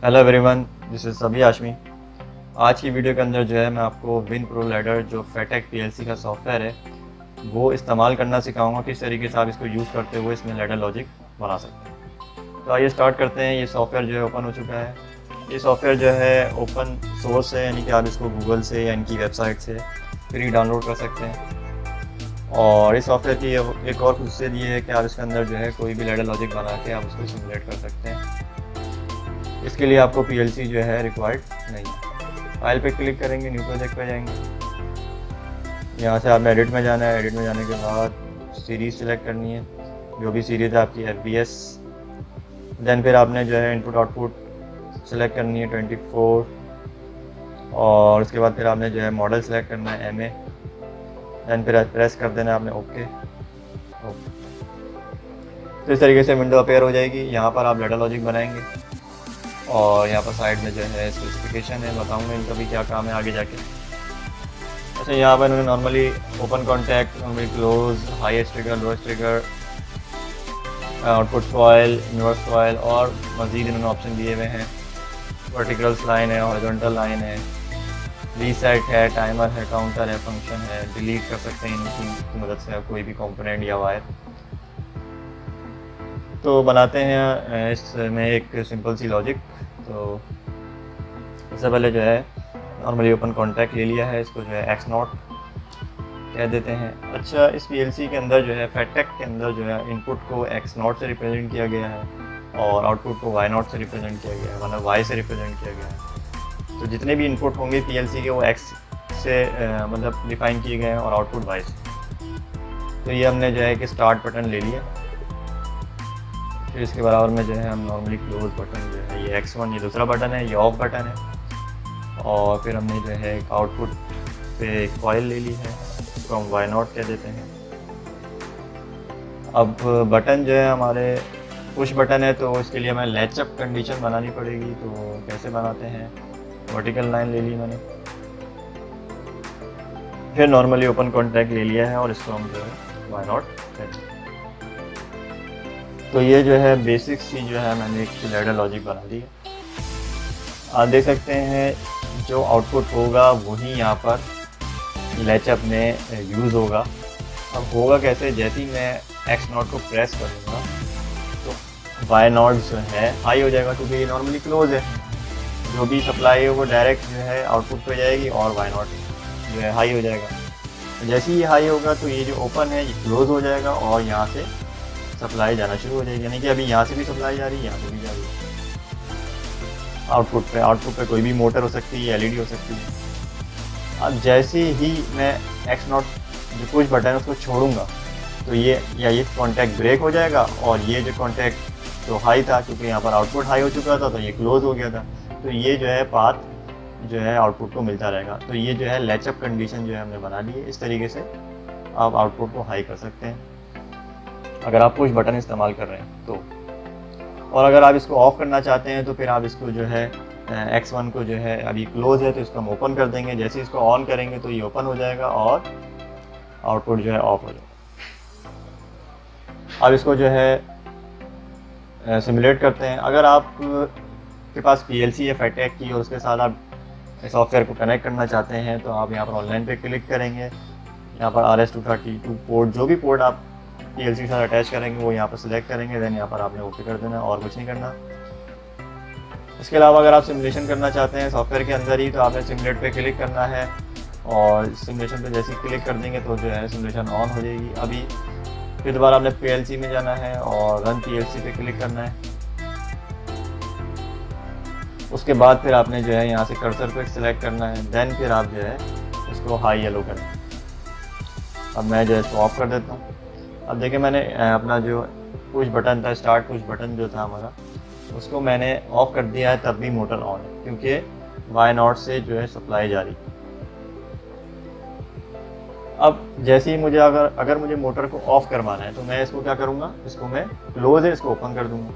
Hello everyone, this is सभी आशमी। आज की वीडियो के अंदर जो है मैं आपको विन प्रो लैडर जो फेटेक पीएलसी का सॉफ्टवेयर है वो इस्तेमाल करना सिखाऊंगा, किस तरीके से आप इसको यूज़ करते हुए इसमें लैडर लॉजिक बना सकते हैं। तो आइए स्टार्ट करते हैं। ये सॉफ्टवेयर जो है ओपन हो चुका है। ये सॉफ्टवेयर जो है ओपन सोर्स है, यानी कि आप इसको गूगल से या इनकी वेबसाइट से फ्री डाउनलोड कर सकते हैं। और इस सॉफ्टवेयर की एक और खुशियत ये है कि आप इसके अंदर जो है कोई भी लैडर लॉजिक बना के आप उसको सिमुलेट कर सकते हैं। इसके लिए आपको पीएलसी जो है रिक्वायर्ड नहीं है। फाइल पे क्लिक करेंगे, न्यू प्रोजेक्ट पे जाएंगे। यहाँ से आपने एडिट में जाना है। एडिट में जाने के बाद सीरीज़ सिलेक्ट करनी है, जो भी सीरीज़ है आपकी FBS। देन फिर आपने जो है इनपुट आउटपुट सेलेक्ट करनी है 24, और उसके बाद फिर आपने जो है मॉडल सेलेक्ट करना है MA। देन फिर प्रेस कर देना है आपने ओके। तो इस तरीके से विंडो अपेयर हो जाएगी। यहाँ पर आप लैडर लॉजिक बनाएंगे और यहाँ पर साइड में जो है स्पेसिफिकेशन है, बताऊंगा इनका भी क्या काम है आगे जाके। अच्छा, यहाँ पर इन्होंने normally open contact, normally close, highest trigger, lowest trigger, output coil, inverse coil, और मज़ीद इन्होंने ऑप्शन दिए हुए हैं। वर्टिकल लाइन है, हॉरिजॉन्टल लाइन है, रीसेट है, टाइमर है, काउंटर है, फंक्शन है। डिलीट कर सकते हैं इनकी मदद से आप कोई भी कंपोनेंट या वायर। तो बनाते हैं इसमें एक सिंपल सी लॉजिक। तो सबसे पहले जो है नॉर्मली ओपन कॉन्टैक्ट ले लिया है, इसको जो है X0 कह देते हैं। अच्छा, इस पीएलसी के अंदर जो है फेटेक के अंदर जो है इनपुट को X0 से रिप्रेजेंट किया गया है और आउटपुट को Y0 से रिप्रेजेंट किया गया है, मतलब Y से रिप्रेजेंट किया गया है। तो जितने भी इनपुट होंगे पीएलसी के वो X से मतलब डिफाइन किए गए हैं और आउटपुट Y से। तो ये हमने जो है कि स्टार्ट बटन ले लिया। फिर इसके बराबर में जो है हम नॉर्मली क्लोज बटन जो है ये X1, ये दूसरा बटन है, ये ऑफ बटन है। और फिर हमने जो है आउटपुट पे एक कॉइल ले ली है, इसको हम Y0 कह देते हैं। अब बटन जो है हमारे पुश बटन है, तो इसके लिए हमें लैचअप कंडीशन बनानी पड़ेगी। तो कैसे बनाते हैं, वर्टिकल लाइन ले ली मैंने, फिर नॉर्मली ओपन कॉन्टैक्ट ले लिया है और इसको हम जो है Y0 कहते हैं। तो ये जो है बेसिक सी जो है मैंने एक लैडर लॉजिक बना दी है। आप देख सकते हैं जो आउटपुट होगा वही यहाँ पर लैचअप में यूज़ होगा। अब होगा कैसे, जैसे ही मैं X0 को प्रेस करूँगा तो Y0 जो है हाई हो जाएगा, क्योंकि ये नॉर्मली क्लोज है। जो भी सप्लाई है वो डायरेक्ट जो है आउटपुट पे जाएगी और Y0 जो है हाई हो जाएगा। जैसे ही ये हाई होगा तो ये जो ओपन है ये क्लोज हो जाएगा और यहाँ से सप्लाई जाना शुरू हो जाएगी, यानी कि अभी यहाँ से भी सप्लाई जा रही है, यहाँ से भी जा रही है आउटपुट पे कोई भी मोटर हो सकती है, LED हो सकती है। अब जैसे ही मैं X0 जो पुश बटन है उसको छोड़ूंगा तो ये कॉन्टैक्ट ब्रेक हो जाएगा और ये जो कॉन्टैक्ट तो हाई था, क्योंकि यहाँ पर आउटपुट हाई हो चुका था तो ये क्लोज हो गया था। तो ये जो है पाथ जो है आउटपुट को मिलता रहेगा। तो ये जो है लैचअप कंडीशन जो है हमने बना ली है। इस तरीके से आप आउटपुट को हाई कर सकते हैं अगर आप पुश बटन इस्तेमाल कर रहे हैं तो। और अगर आप इसको ऑफ़ करना चाहते हैं तो फिर आप इसको जो है X1 को जो है अभी क्लोज है तो इसको हम ओपन कर देंगे। जैसे इसको ऑन करेंगे तो ये ओपन हो जाएगा और आउटपुट जो है ऑफ हो जाएगा। अब इसको जो है सिमुलेट करते हैं। अगर आप के पास पीएलसी या फेटेक की और उसके साथ आप सॉफ्टवेयर को कनेक्ट करना चाहते हैं तो आप यहाँ पर ऑनलाइन पे क्लिक करेंगे। यहाँ पर RS-232 पोर्ट, जो भी पोर्ट आप पीएलसी के साथ अटैच करेंगे वो यहाँ पर सिलेक्ट करेंगे। देन यहाँ पर आपने ओके कर देना और कुछ नहीं करना। इसके अलावा अगर आप सिमुलेशन करना चाहते हैं सॉफ्टवेयर के अंदर ही तो आपने सिमुलेट पे क्लिक करना है और सिमुलेशन पे जैसे ही क्लिक कर देंगे तो जो है सिमुलेशन ऑन हो जाएगी। अभी फिर दोबारा आपने पीएलसी में जाना है और रन पीएलसी पे क्लिक करना है। उसके बाद फिर आपने जो है यहाँ से कर्सर पे सिलेक्ट करना है। देन फिर आप जो है इसको हाई येलो करना है। अब मैं जो है इसको ऑफ कर देता हूँ। अब देखिए मैंने अपना जो पुश बटन था, स्टार्ट पुश बटन जो था हमारा, उसको मैंने ऑफ कर दिया है, तब भी मोटर ऑन है क्योंकि Y0 से जो है सप्लाई जा रही है। अब जैसे ही मुझे अगर मुझे मोटर को ऑफ करवाना है तो मैं इसको क्या करूँगा, इसको मैं क्लोज है इसको ओपन कर दूँगा।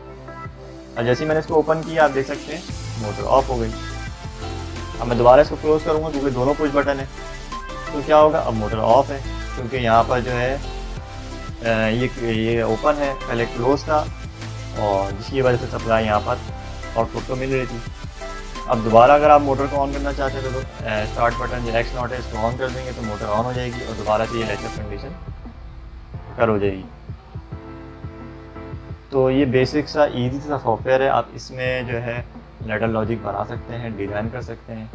और जैसे ही मैंने इसको ओपन किया आप देख सकते हैं मोटर ऑफ हो गई। अब मैं दोबारा इसको क्लोज करूँगा क्योंकि दोनों पुश बटन है, तो क्या होगा, अब मोटर ऑफ है क्योंकि यहाँ पर जो है ये ओपन है, पहले क्लोज था और जिसकी वजह से सप्लाई यहाँ पर आउटपुट को मिल रही थी। अब दोबारा अगर आप मोटर को ऑन करना चाहते हैं तो स्टार्ट बटन जो एक्स नॉट है इसको ऑन कर देंगे तो मोटर ऑन हो जाएगी और दोबारा से ये लैचअप कंडीशन कर हो जाएगी। तो ये बेसिक सा इजी सा सॉफ्टवेयर है, आप इसमें जो है लैडर लॉजिक बना सकते हैं, डिज़ाइन कर सकते हैं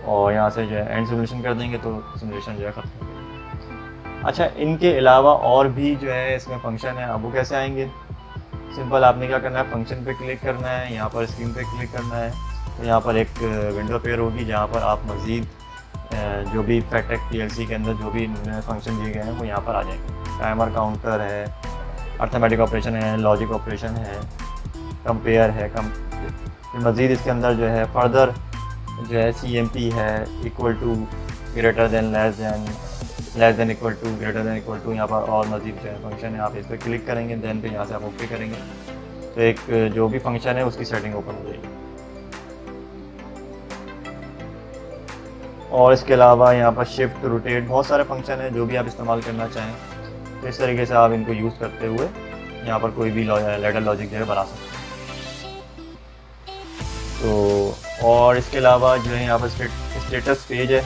और यहाँ से जो है एंड सिमुलेशन कर देंगे तो सिमुलेशन जो है ख़त्म हो जाएगा। अच्छा, इनके अलावा और भी जो है इसमें फंक्शन है, अब वो कैसे आएंगे? सिंपल आपने क्या करना है, फंक्शन पे क्लिक करना है, यहाँ पर स्क्रीन पे क्लिक करना है, तो यहाँ पर एक विंडो पेयर होगी जहाँ पर आप मज़ीद जो भी फैक्टेक पीएलसी के अंदर जो भी फंक्शन दिए गए हैं वो यहाँ पर आ जाएंगे। टाइमर काउंटर है, अर्थमेटिक ऑपरेशन है, लॉजिक ऑपरेशन है, कंपेयर है, मज़ीद इसके अंदर जो है फर्दर जो है CMP है, equal to, greater than, less than equal to, greater than equal to, यहाँ पर और मज़ीद जो है फंक्शन है। आप इस पर क्लिक करेंगे, देन पे यहाँ से आप ओके करेंगे तो एक जो भी फंक्शन है उसकी सेटिंग ओपन हो जाएगी। और इसके अलावा यहाँ पर शिफ्ट, रोटेट, बहुत सारे फंक्शन हैं जो भी आप इस्तेमाल करना चाहें, तो इस तरीके से आप इनको यूज़ करते हुए यहाँ पर कोई भी लैडर लॉजिक जो है बना सकते हैं। तो और इसके अलावा जो है यहाँ पर स्टेटस पेज है,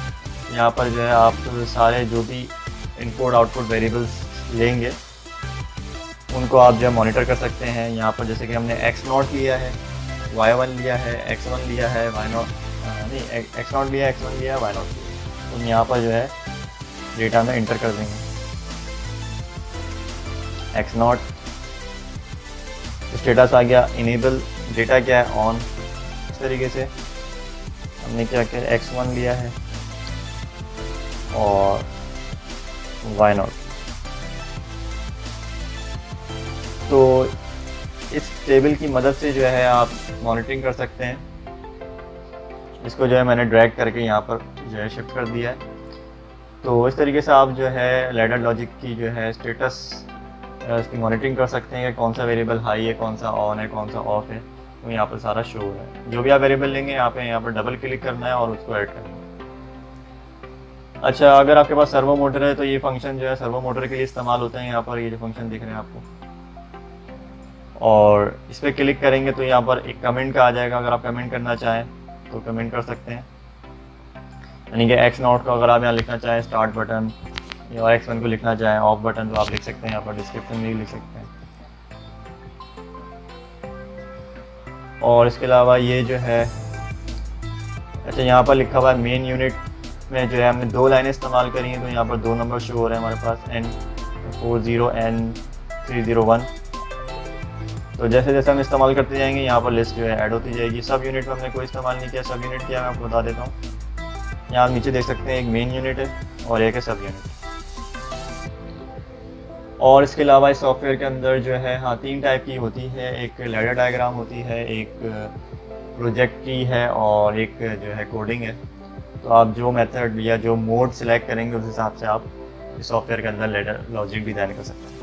यहाँ पर जो है आप सारे जो भी इनपुट आउटपुट वेरिएबल्स लेंगे उनको आप जो है मॉनिटर कर सकते हैं। यहाँ पर जैसे कि हमने x0 लिया है, y1 लिया है, x1 लिया है, y0 नहीं, x0 लिया है, x1 लिया है, y0 लिया, तो यहाँ पर जो है डेटा में इंटर कर देंगे x0, स्टेटस आ गया, इनेबल, डेटा क्या है, ऑन। इस तरीके से हमने क्या किया, x1 लिया है और y0, तो इस टेबल की मदद से जो है आप मॉनिटरिंग कर सकते हैं। इसको जो है मैंने ड्रैग करके यहाँ पर जो है शिफ्ट कर दिया है। तो इस तरीके से आप जो है लैडर लॉजिक की जो है स्टेटस उसकी मॉनिटरिंग कर सकते हैं कि कौन सा वेरिएबल हाई है, कौन सा ऑन है, कौन सा ऑफ है, तो यहाँ पर सारा शो है। जो भी आप वेरिएबल लेंगे यहाँ पर डबल क्लिक करना है और उसको ऐड करना है। अच्छा, अगर आपके पास सर्वो मोटर है तो ये फंक्शन जो है सर्वो मोटर के लिए इस्तेमाल होते हैं। यहाँ पर ये जो फंक्शन दिख रहे हैं आपको, और इस पर क्लिक करेंगे तो यहाँ पर एक कमेंट का आ जाएगा। अगर आप कमेंट करना चाहें तो कमेंट कर सकते हैं, यानी कि x0 को अगर आप यहाँ लिखना चाहें स्टार्ट बटन, या x1 को लिखना चाहें ऑफ बटन, तो आप लिख सकते हैं। यहाँ पर डिस्क्रिप्शन में भी लिख सकते हैं। और इसके अलावा ये जो है, अच्छा यहाँ पर लिखा हुआ है मेन यूनिट में जो है हमने 2 लाइनें इस्तेमाल करी हैं, तो यहाँ पर 2 नंबर शो हो रहे हैं हमारे पास, N40 N301। तो जैसे जैसे हम इस्तेमाल करते जाएंगे यहाँ पर लिस्ट जो है ऐड होती जाएगी। सब यूनिट में हमने कोई इस्तेमाल नहीं किया, सब यूनिट क्या मैं आपको बता देता हूँ। यहाँ नीचे देख सकते हैं एक मेन यूनिट है और एक है सब यूनिट। और इसके अलावा इस सॉफ्टवेयर के अंदर जो है 3 टाइप की होती है, एक लैडर डायग्राम होती है, एक प्रोजेक्ट की है और एक जो है कोडिंग है। तो आप जो मेथड या जो मोड सिलेक्ट करेंगे उस हिसाब से आप इस सॉफ्टवेयर के अंदर लैडर लॉजिक डिज़ाइन कर सकते हैं।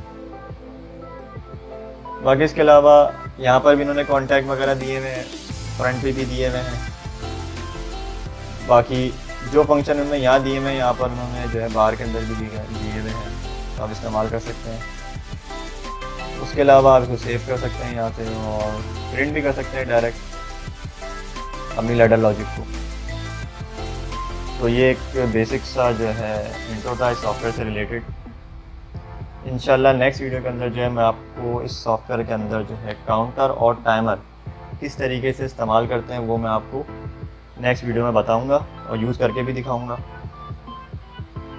बाकी इसके अलावा यहाँ पर भी इन्होंने कॉन्टैक्ट वगैरह दिए हुए हैं, फ्रंट पे भी दिए हुए हैं। बाकी जो फंक्शन उन्होंने यहाँ दिए हुए हैं यहाँ पर उन्होंने जो है बाहर के अंदर भी दिए हुए हैं, तो आप इस्तेमाल कर सकते हैं। उसके अलावा आप इसको सेव कर सकते हैं यहाँ से और प्रिंट भी कर सकते हैं डायरेक्ट अपनी लैडर लॉजिक को। तो ये एक बेसिक सा जो है इंट्रो था इस सॉफ्टवेयर से रिलेटेड। इंशाल्लाह नेक्स्ट वीडियो के अंदर जो है मैं आपको इस सॉफ्टवेयर के अंदर जो है काउंटर और टाइमर किस तरीके से इस्तेमाल करते हैं वो मैं आपको नेक्स्ट वीडियो में बताऊंगा और यूज़ करके भी दिखाऊंगा।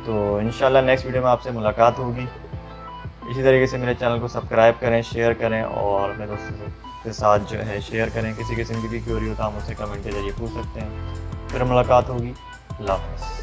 तो इंशाल्लाह नेक्स्ट वीडियो में आपसे मुलाकात होगी। इसी तरीके से मेरे चैनल को सब्सक्राइब करें, शेयर करें और अपने दोस्तों के साथ जो है शेयर करें। किसी किस्म की भी क्वेरी हो तो आप मुझसे कमेंट के जरिए पूछ सकते हैं। फिर मुलाकात होगी। अल्लाह हाफ़िज़।